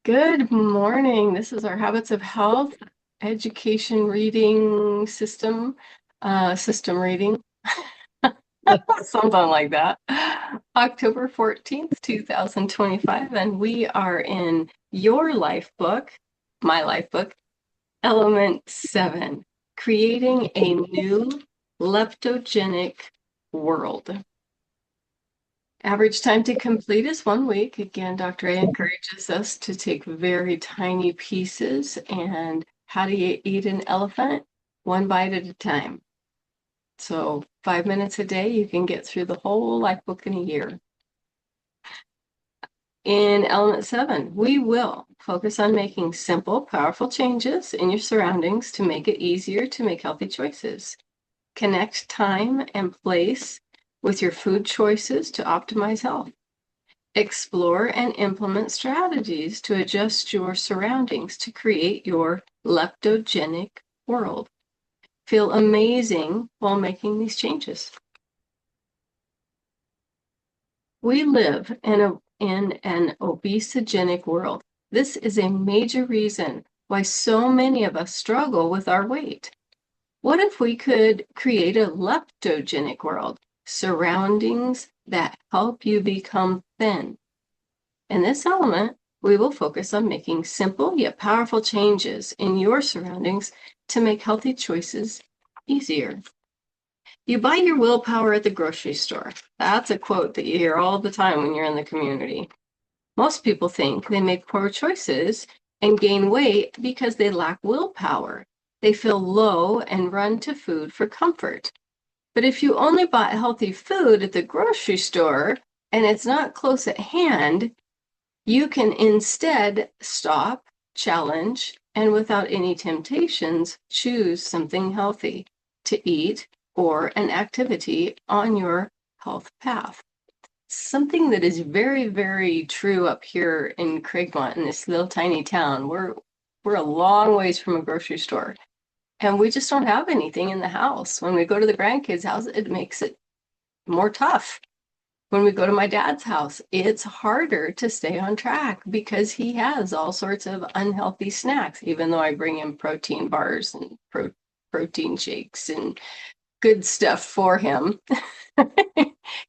Good morning. This is our Habits of Health education reading system reading, something like that. October 14th, 2025, and we are in Your Lifebook, my Lifebook, Element 7, Creating a New Leptogenic World. Average time to complete is 1 week. Again, Dr. A encourages us to take very tiny pieces. And how do you eat an elephant? One bite at a time. So 5 minutes a day, you can get through the whole life book in a year. In Element 7, we will focus on making simple, powerful changes in your surroundings to make it easier to make healthy choices. Connect time and place with your food choices to optimize health. Explore and implement strategies to adjust your surroundings to create your leptogenic world. Feel amazing while making these changes. We live in an obesogenic world. This is a major reason why so many of us struggle with our weight. What if we could create a leptogenic world? Surroundings that help you become thin. In this element, we will focus on making simple yet powerful changes in your surroundings to make healthy choices easier. You buy your willpower at the grocery store. That's a quote that you hear all the time when you're in the community. Most people think they make poor choices and gain weight because they lack willpower. They feel low and run to food for comfort. But if you only bought healthy food at the grocery store and it's not close at hand, you can instead stop, challenge, and without any temptations, choose something healthy to eat or an activity on your health path. Something that is very, very true up here in Craigmont, in this little tiny town. We're a long ways from a grocery store, and we just don't have anything in the house. When we go to the grandkids' house, it makes it more tough. When we go to my dad's house, it's harder to stay on track because he has all sorts of unhealthy snacks, even though I bring him protein bars and protein shakes and good stuff for him.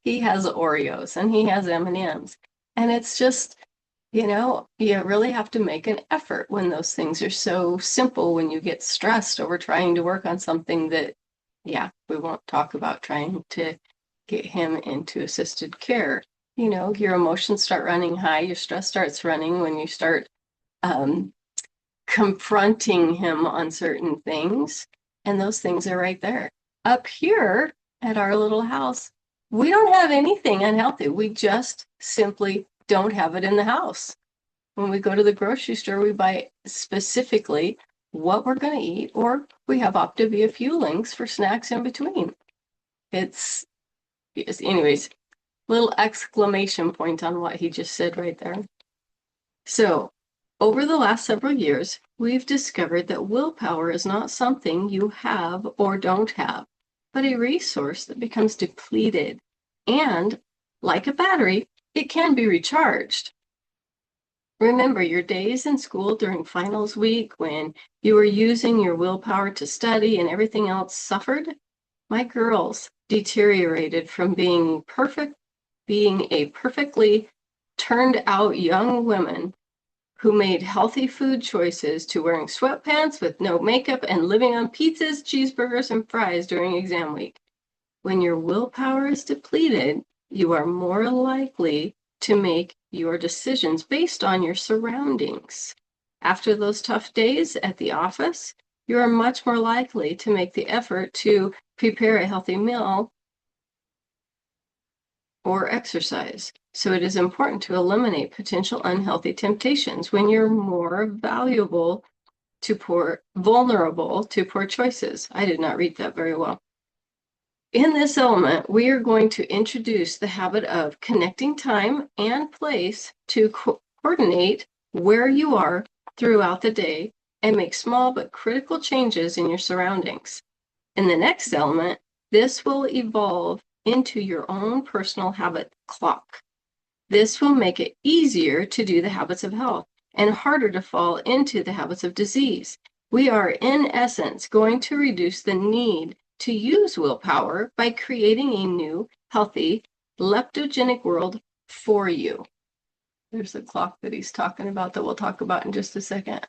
He has Oreos and he has M&Ms. And it's just, you really have to make an effort when those things are so simple, when you get stressed over trying to work on something that, yeah, we won't talk about trying to get him into assisted care. Your emotions start running high, your stress starts running when you start confronting him on certain things, and those things are right there. Up here at our little house, we don't have anything unhealthy. We just simply don't have it in the house. When we go to the grocery store, we buy specifically what we're going to eat, or we have Optavia fuelings for snacks in between. Anyways, little exclamation point on what he just said right there. So, over the last several years, we've discovered that willpower is not something you have or don't have, but a resource that becomes depleted. And, like a battery, it can be recharged. Remember your days in school during finals week when you were using your willpower to study and everything else suffered? My girls deteriorated from being a perfectly turned out young women who made healthy food choices to wearing sweatpants with no makeup and living on pizzas, cheeseburgers, and fries during exam week. When your willpower is depleted, you are more likely to make your decisions based on your surroundings. After those tough days at the office, you are much more likely to make the effort to prepare a healthy meal or exercise. So it is important to eliminate potential unhealthy temptations when you're more vulnerable to poor choices. I did not read that very well. In this element, we are going to introduce the habit of connecting time and place to coordinate where you are throughout the day and make small but critical changes in your surroundings. In the next element, this will evolve into your own personal habit clock. This will make it easier to do the habits of health. and harder to fall into the habits of disease. We are, in essence, going to reduce the need to use willpower by creating a new, healthy, leptogenic world for you. There's the clock that he's talking about that we'll talk about in just a second.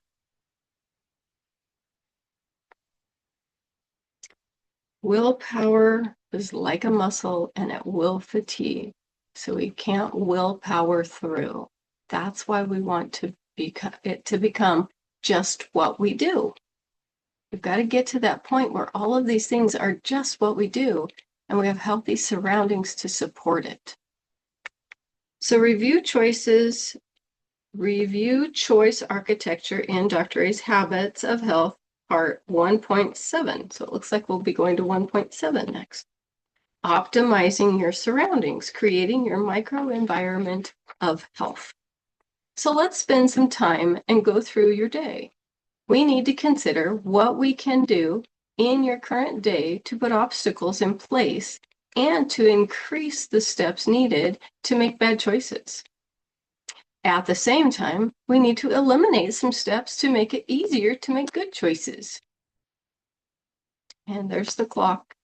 Willpower is like a muscle and it will fatigue. So we can't willpower through. That's why we want it to become just what we do. We've got to get to that point where all of these things are just what we do, and we have healthy surroundings to support it. So review choice architecture in Dr. A's Habits of Health, part 1.7. So it looks like we'll be going to 1.7 next. Optimizing your surroundings, creating your microenvironment of health. So let's spend some time and go through your day. We need to consider what we can do in your current day to put obstacles in place and to increase the steps needed to make bad choices. At the same time, we need to eliminate some steps to make it easier to make good choices. And there's the clock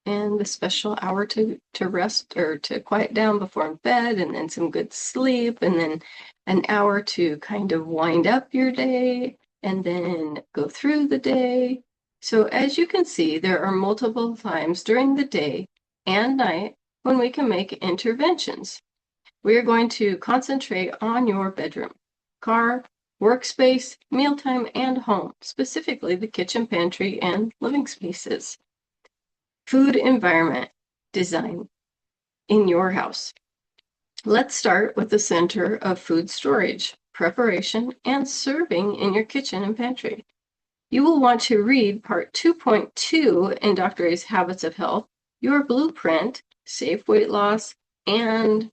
and the special hour to rest or to quiet down before bed, and then some good sleep, and then an hour to kind of wind up your day and then go through the day. So as you can see, there are multiple times during the day and night when we can make interventions. We are going to concentrate on your bedroom, car, workspace, mealtime, and home, specifically the kitchen, pantry, and living spaces. Food environment design in your house. Let's start with the center of food storage, preparation, and serving in your kitchen and pantry. You will want to read part 2.2 in Dr. A's Habits of Health, Your Blueprint, Safe Weight Loss, and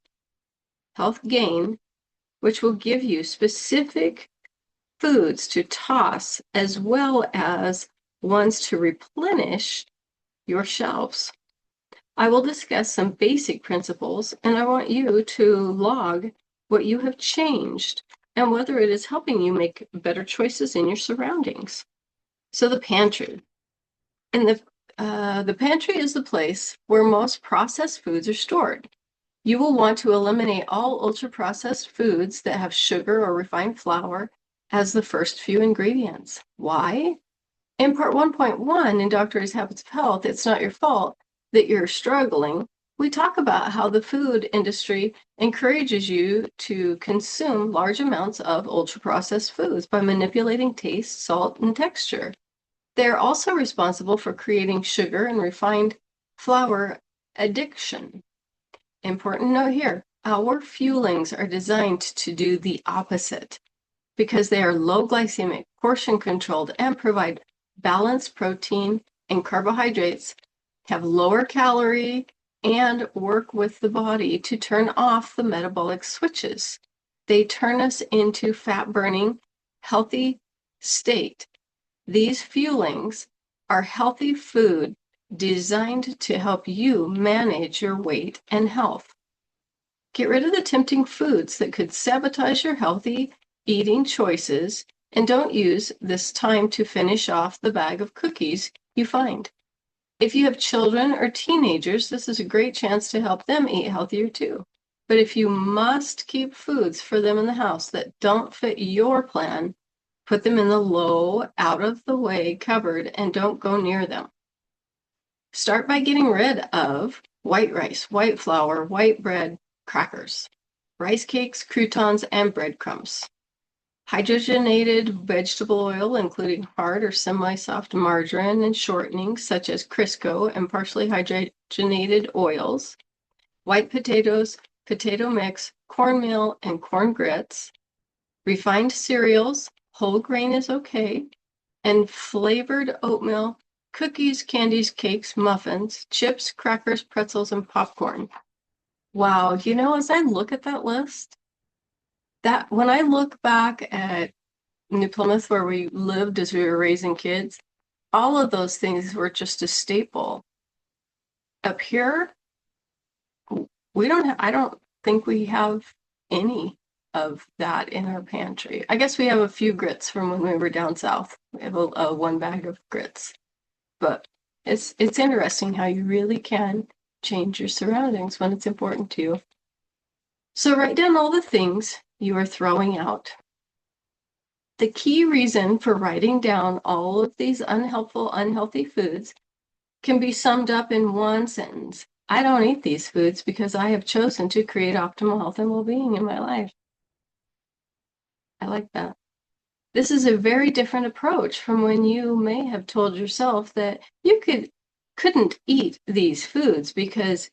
Health Gain, which will give you specific foods to toss as well as ones to replenish your shelves. I will discuss some basic principles, and I want you to log what you have changed and whether it is helping you make better choices in your surroundings. So the pantry. And the pantry is the place where most processed foods are stored. You will want to eliminate all ultra-processed foods that have sugar or refined flour as the first few ingredients. Why? In part 1.1 in Dr. A's Habits of Health, It's Not Your Fault That You're Struggling, we talk about how the food industry encourages you to consume large amounts of ultra-processed foods by manipulating taste, salt, and texture. They're also responsible for creating sugar and refined flour addiction. Important note here, our fuelings are designed to do the opposite because they are low glycemic, portion controlled, and provide balanced protein and carbohydrates, have lower calorie, and work with the body to turn off the metabolic switches. They turn us into fat-burning, healthy state. These fuelings are healthy food designed to help you manage your weight and health. Get rid of the tempting foods that could sabotage your healthy eating choices, and don't use this time to finish off the bag of cookies you find. If you have children or teenagers, this is a great chance to help them eat healthier too. But if you must keep foods for them in the house that don't fit your plan, put them in the low, out-of-the-way cupboard and don't go near them. Start by getting rid of white rice, white flour, white bread, crackers, rice cakes, croutons, and breadcrumbs. Hydrogenated vegetable oil, including hard or semi-soft margarine and shortenings such as Crisco and partially hydrogenated oils. White potatoes, potato mix, cornmeal, and corn grits. Refined cereals, whole grain is okay. And flavored oatmeal, cookies, candies, cakes, muffins, chips, crackers, pretzels, and popcorn. Wow, as I look at that list, that when I look back at New Plymouth where we lived as we were raising kids, all of those things were just a staple. Up here, I don't think we have any. of that in our pantry. I guess we have a few grits from when we were down south. We have a one bag of grits. But it's interesting how you really can change your surroundings when it's important to you. So write down all the things you are throwing out. The key reason for writing down all of these unhelpful, unhealthy foods can be summed up in one sentence. I don't eat these foods because I have chosen to create optimal health and well-being in my life. I like that. This is a very different approach from when you may have told yourself that you couldn't eat these foods because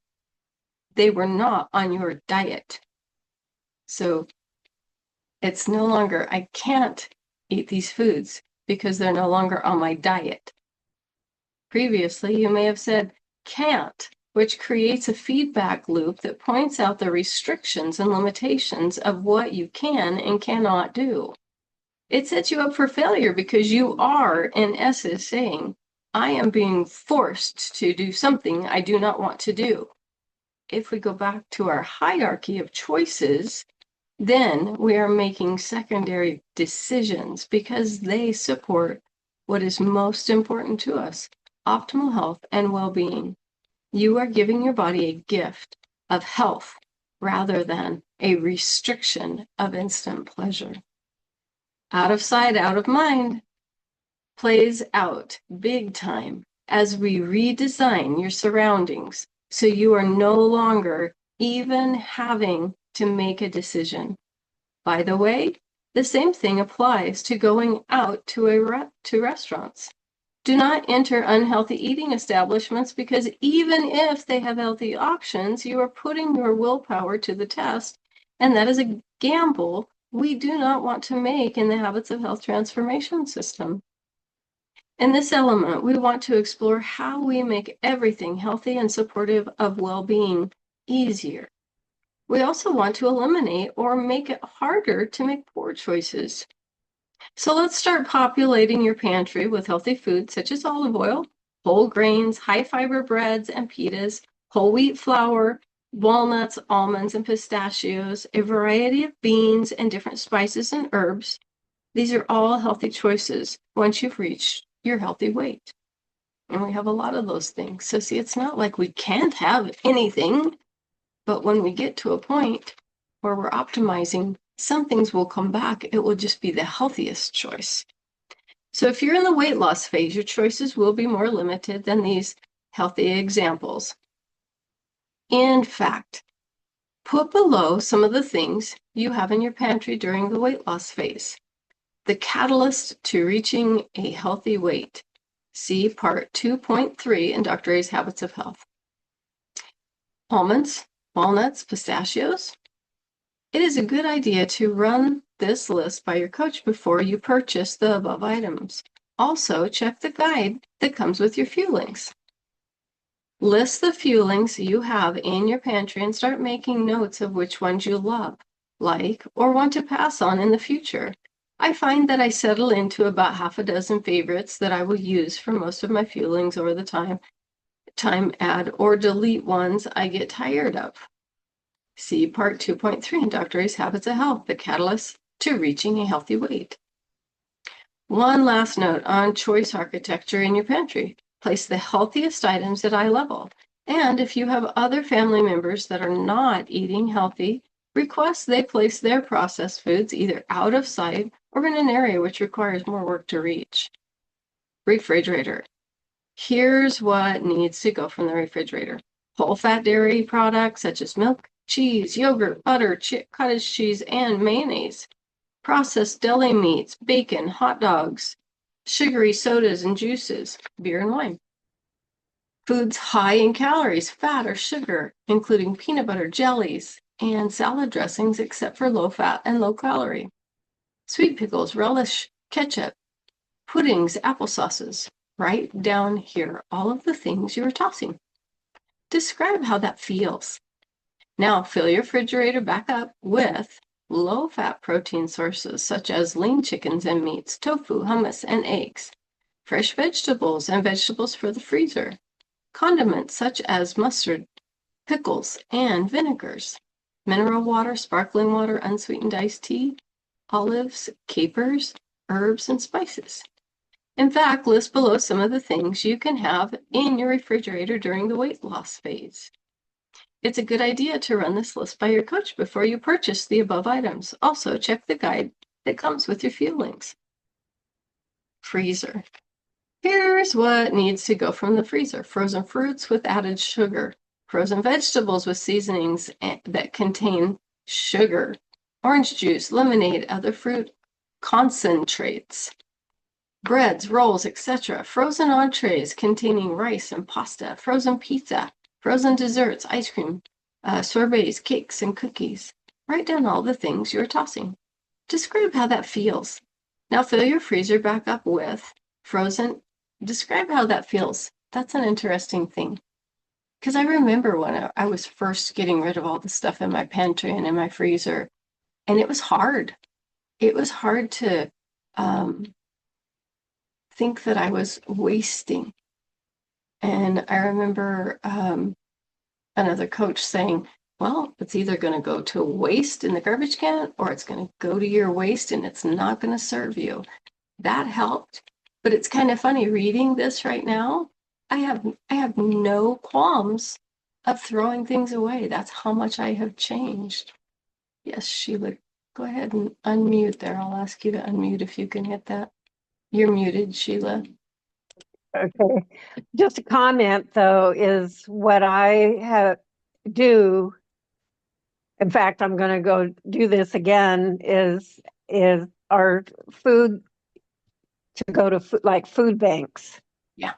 they were not on your diet. So it's no longer, I can't eat these foods because they're no longer on my diet. Previously, you may have said can't, which creates a feedback loop that points out the restrictions and limitations of what you can and cannot do. It sets you up for failure because you are, in essence, saying, I am being forced to do something I do not want to do. If we go back to our hierarchy of choices, then we are making secondary decisions because they support what is most important to us, optimal health and well-being. You are giving your body a gift of health rather than a restriction of instant pleasure. Out of sight, out of mind plays out big time as we redesign your surroundings so you are no longer even having to make a decision. By the way, the same thing applies to going out to restaurants. Do not enter unhealthy eating establishments because even if they have healthy options, you are putting your willpower to the test, and that is a gamble we do not want to make in the Habits of Health transformation system. In this element, we want to explore how we make everything healthy and supportive of well-being easier. We also want to eliminate or make it harder to make poor choices. So let's start populating your pantry with healthy foods such as olive oil, whole grains, high-fiber breads and pitas, whole wheat flour, walnuts, almonds, and pistachios, a variety of beans and different spices and herbs. These are all healthy choices once you've reached your healthy weight. And we have a lot of those things. So see, it's not like we can't have anything, but when we get to a point where we're optimizing, some things will come back. It will just be the healthiest choice. So if you're in the weight loss phase, your choices will be more limited than these healthy examples. In fact, put below some of the things you have in your pantry during the weight loss phase. The catalyst to reaching a healthy weight. See part 2.3 in Dr. A's Habits of Health. Almonds, walnuts, pistachios. It is a good idea to run this list by your coach before you purchase the above items. Also, check the guide that comes with your fuelings. List the fuelings you have in your pantry and start making notes of which ones you love, like, or want to pass on in the future. I find that I settle into about half a dozen favorites that I will use for most of my fuelings over the time add or delete ones I get tired of. See part 2.3 in Dr. A's Habits of Health, the catalyst to reaching a healthy weight. One last note on choice architecture in your pantry. Place the healthiest items at eye level. And if you have other family members that are not eating healthy, request they place their processed foods either out of sight or in an area which requires more work to reach. Refrigerator. Here's what needs to go from the refrigerator. Whole fat dairy products such as milk, cheese, yogurt, butter, cottage cheese, and mayonnaise. Processed deli meats, bacon, hot dogs, sugary sodas and juices, beer and wine. Foods high in calories, fat, or sugar, including peanut butter, jellies, and salad dressings except for low fat and low calorie. Sweet pickles, relish, ketchup, puddings, applesauces. Write down here all of the things you are tossing. Describe how that feels. Now fill your refrigerator back up with low-fat protein sources such as lean chickens and meats, tofu, hummus, and eggs, fresh vegetables and vegetables for the freezer, condiments such as mustard, pickles, and vinegars. mineral water, sparkling water, unsweetened iced tea, olives, capers, herbs, and spices. In fact, list below some of the things you can have in your refrigerator during the weight loss phase. It's a good idea to run this list by your coach before you purchase the above items. Also, check the guide that comes with your fuelings. Freezer. Here's what needs to go from the freezer. Frozen fruits with added sugar. Frozen vegetables with seasonings that contain sugar. Orange juice, lemonade, other fruit concentrates. Breads, rolls, etc. Frozen entrees containing rice and pasta. Frozen pizza. Frozen desserts, ice cream, sorbets, cakes, and cookies. Write down all the things you're tossing. Describe how that feels. Now fill your freezer back up with frozen. Describe how that feels. That's an interesting thing. Because I remember when I was first getting rid of all the stuff in my pantry and in my freezer, and it was hard. It was hard to think that I was wasting. And I remember another coach saying, well, it's either going to go to waste in the garbage can or it's going to go to your waste and it's not going to serve you. That helped. But it's kind of funny reading this right now. I have no qualms of throwing things away. That's how much I have changed. Yes, Sheila, go ahead and unmute there. I'll ask you to unmute if you can hit that. You're muted, Sheila. Okay. Just a comment, though, is what I do. In fact, I'm going to go do this again. Is our food to go to like food banks? Yeah.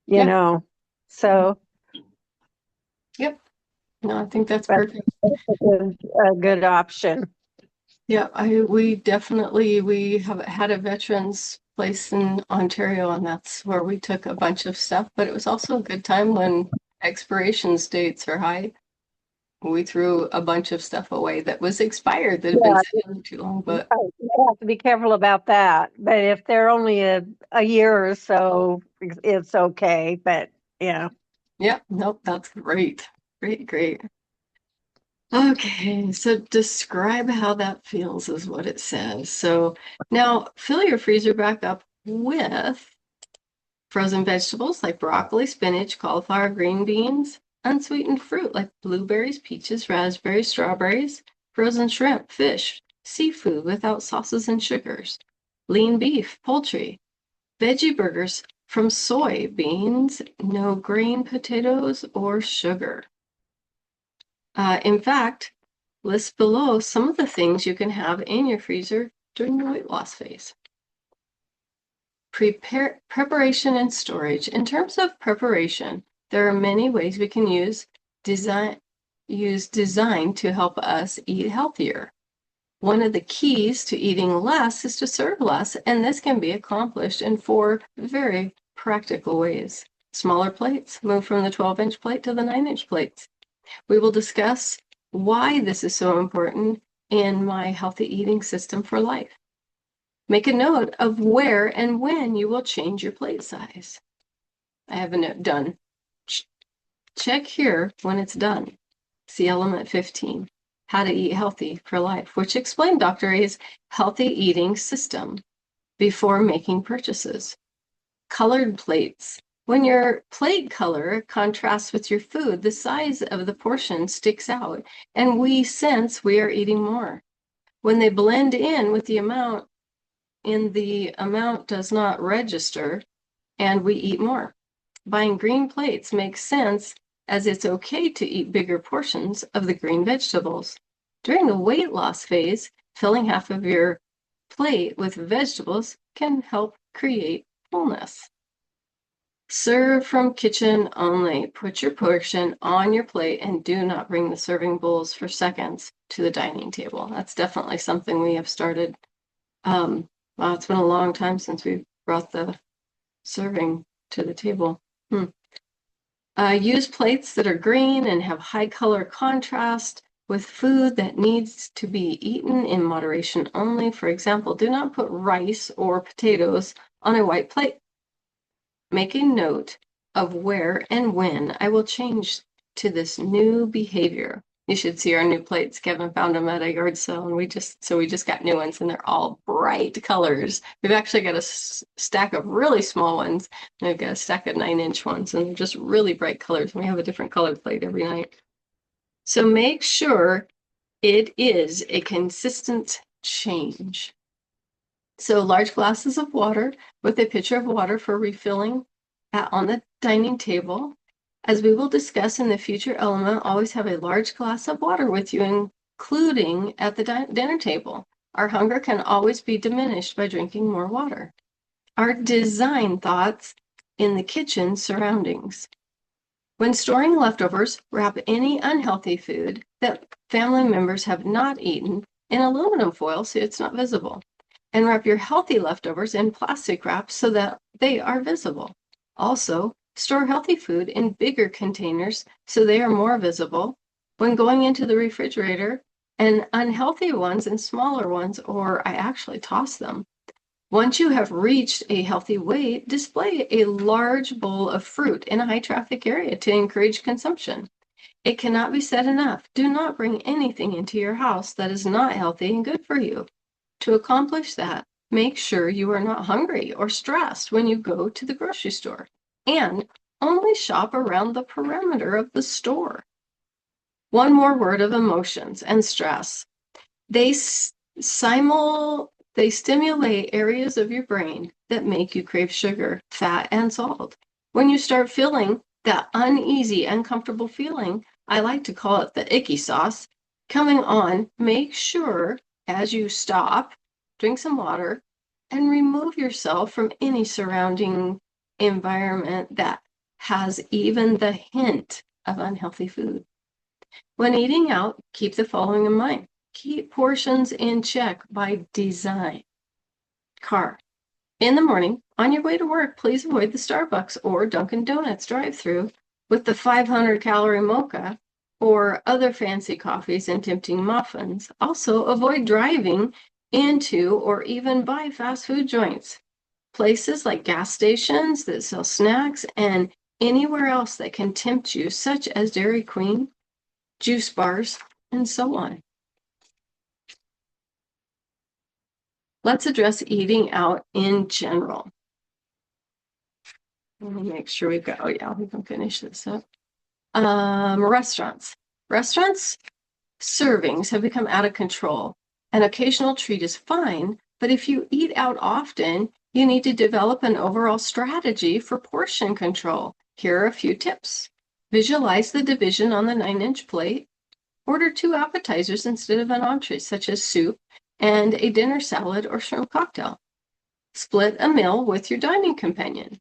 You know, so. Yep. No, I think that's perfect. A good option. Yeah, we have had a veterans place in Ontario, and that's where we took a bunch of stuff. But it was also a good time when expiration dates are high. We threw a bunch of stuff away that was expired that had been sitting too long. But you have to be careful about that. But if they're only a year or so, it's okay. But yeah. yeah, nope, that's great. Great. Okay, so describe how that feels is what it says. So now fill your freezer back up with frozen vegetables like broccoli, spinach, cauliflower, green beans, unsweetened fruit like blueberries, peaches, raspberries, strawberries, frozen shrimp, fish, seafood without sauces and sugars, lean beef, poultry, veggie burgers from soy, beans, no grain potatoes, or sugar. In fact, list below some of the things you can have in your freezer during the weight loss phase. Preparation and storage. In terms of preparation, there are many ways we can use design to help us eat healthier. One of the keys to eating less is to serve less, and this can be accomplished in 4 very practical ways. Smaller plates, move from the 12-inch plate to the 9-inch plates. We will discuss why this is so important in my healthy eating system for life. Make a note of where and when you will change your plate size. I have a note done. Check here when it's done. See element 15, how to eat healthy for life, which explained Dr. A's healthy eating system before making purchases. Colored plates. When your plate color contrasts with your food, the size of the portion sticks out, and we sense we are eating more. When they blend in with the amount does not register, and we eat more. Buying green plates makes sense as it's okay to eat bigger portions of the green vegetables. During the weight loss phase, filling half of your plate with vegetables can help create fullness. Serve from kitchen only. Put your portion on your plate and do not bring the serving bowls for seconds to the dining table. That's definitely something we have started. Well, it's been a long time since we brought the serving to the table. Use plates that are green and have high color contrast with food that needs to be eaten in moderation only. For example, do not put rice or potatoes on a white plate. Make a note of where and when I will change to this new behavior. You should see our new plates. Kevin found them at a yard sale, and we just got new ones, and they're all bright colors. We've actually got a stack of really small ones, and we've got a stack of 9-inch ones, and they're just really bright colors. And we have a different colored plate every night. So make sure it is a consistent change. So large glasses of water with a pitcher of water for refilling on the dining table. As we will discuss in the future element, always have a large glass of water with you, including at the dinner table. Our hunger can always be diminished by drinking more water. Our design thoughts in the kitchen surroundings. When storing leftovers, wrap any unhealthy food that family members have not eaten in aluminum foil so it's not visible. And wrap your healthy leftovers in plastic wrap so that they are visible. Also, store healthy food in bigger containers so they are more visible. When going into the refrigerator, and unhealthy ones in smaller ones, or I actually toss them. Once you have reached a healthy weight, display a large bowl of fruit in a high traffic area to encourage consumption. It cannot be said enough. Do not bring anything into your house that is not healthy and good for you. To accomplish that, make sure you are not hungry or stressed when you go to the grocery store, and only shop around the perimeter of the store. One more word of emotions and stress. They stimulate areas of your brain that make you crave sugar, fat, and salt. When you start feeling that uneasy, uncomfortable feeling, I like to call it the icky sauce, coming on, make sure as you stop, drink some water, and remove yourself from any surrounding environment that has even the hint of unhealthy food. When eating out, keep the following in mind. Keep portions in check by design. Car. In the morning, on your way to work, please avoid the Starbucks or Dunkin' Donuts drive-thru with the 500-calorie mocha or other fancy coffees and tempting muffins. Also, avoid driving into or even by fast food joints, places like gas stations that sell snacks, and anywhere else that can tempt you, such as Dairy Queen, juice bars, and so on. Let's address eating out in general. Let me make sure we've got, oh yeah, we can finish this up. Restaurants. Restaurants servings have become out of control. An occasional treat is fine, but if you eat out often, you need to develop an overall strategy for portion control. Here are a few tips. Visualize the division on the 9-inch plate. Order 2 appetizers instead of an entree, such as soup and a dinner salad or shrimp cocktail. Split a meal with your dining companion.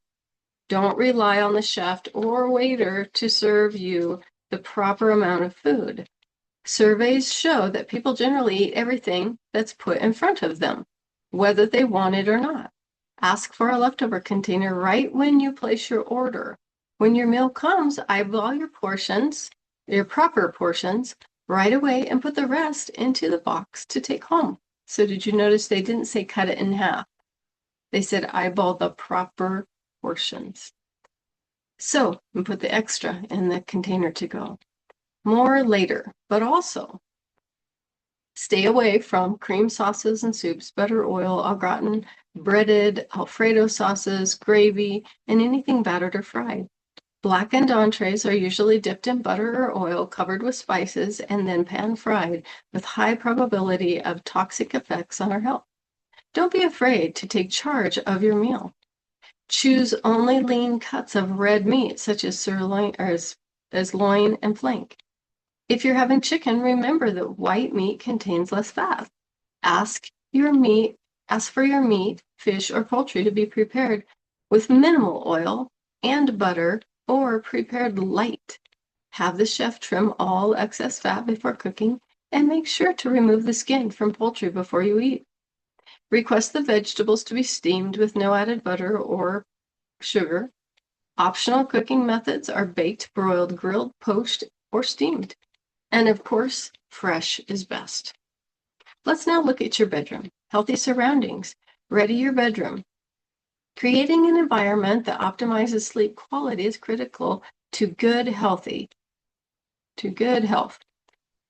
Don't rely on the chef or waiter to serve you the proper amount of food. Surveys show that people generally eat everything that's put in front of them, whether they want it or not. Ask for a leftover container right when you place your order. When your meal comes, eyeball your portions, your proper portions, right away and put the rest into the box to take home. So did you notice they didn't say cut it in half? They said eyeball the proper portions. So we put the extra in the container to go. More later, but also stay away from cream sauces and soups, butter, oil, au gratin, breaded Alfredo sauces, gravy, and anything battered or fried. Blackened entrees are usually dipped in butter or oil, covered with spices, and then pan-fried with high probability of toxic effects on our health. Don't be afraid to take charge of your meal. Choose only lean cuts of red meat, such as sirloin or as loin and flank. If you're having chicken, remember that white meat contains less fat. Ask for your meat, fish, or poultry to be prepared with minimal oil and butter or prepared light. Have the chef trim all excess fat before cooking, and make sure to remove the skin from poultry before you eat. Request the vegetables to be steamed with no added butter or sugar. Optional cooking methods are baked, broiled, grilled, poached, or steamed. And of course, fresh is best. Let's now look at your bedroom. Healthy surroundings. Ready your bedroom. Creating an environment that optimizes sleep quality is critical to good health.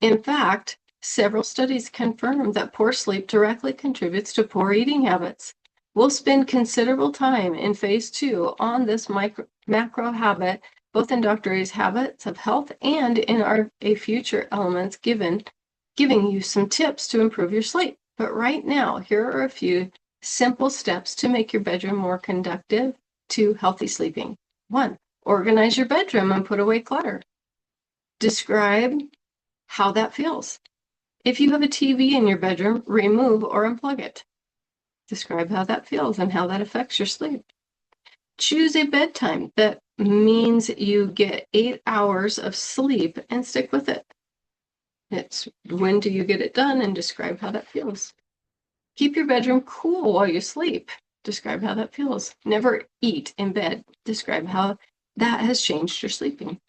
In fact, several studies confirm that poor sleep directly contributes to poor eating habits. We'll spend considerable time in phase 2 on this macro habit, both in Dr. A's Habits of Health and in our future elements, giving you some tips to improve your sleep. But right now, here are a few simple steps to make your bedroom more conducive to healthy sleeping. 1, organize your bedroom and put away clutter. Describe how that feels. If you have a TV in your bedroom, remove or unplug it. Describe how that feels and how that affects your sleep. Choose a bedtime that means you get 8 hours of sleep and stick with it. It's when do you get it done, and describe how that feels. Keep your bedroom cool while you sleep. Describe how that feels. Never eat in bed. Describe how that has changed your sleeping.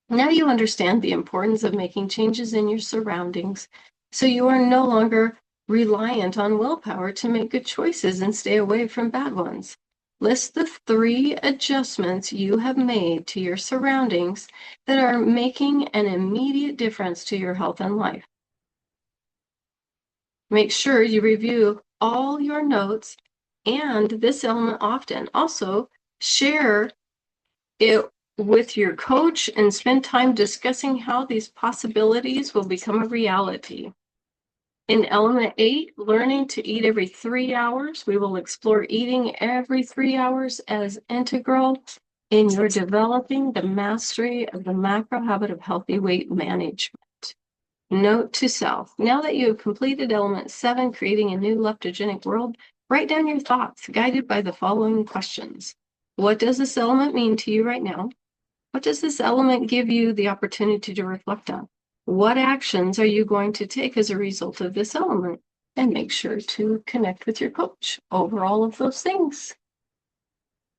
Now you understand the importance of making changes in your surroundings, so you are no longer reliant on willpower to make good choices and stay away from bad ones. List the 3 adjustments you have made to your surroundings that are making an immediate difference to your health and life. Make sure you review all your notes and this element often. Also, share it with your coach and spend time discussing how these possibilities will become a reality. In element 8, learning to eat every 3 hours, we will explore eating every 3 hours as integral in your developing the mastery of the macro habit of healthy weight management. Note to self: now that you have completed element 7, creating a new leptogenic world, write down your thoughts guided by the following questions. What does this element mean to you right now? What does this element give you the opportunity to reflect on? What actions are you going to take as a result of this element? And make sure to connect with your coach over all of those things.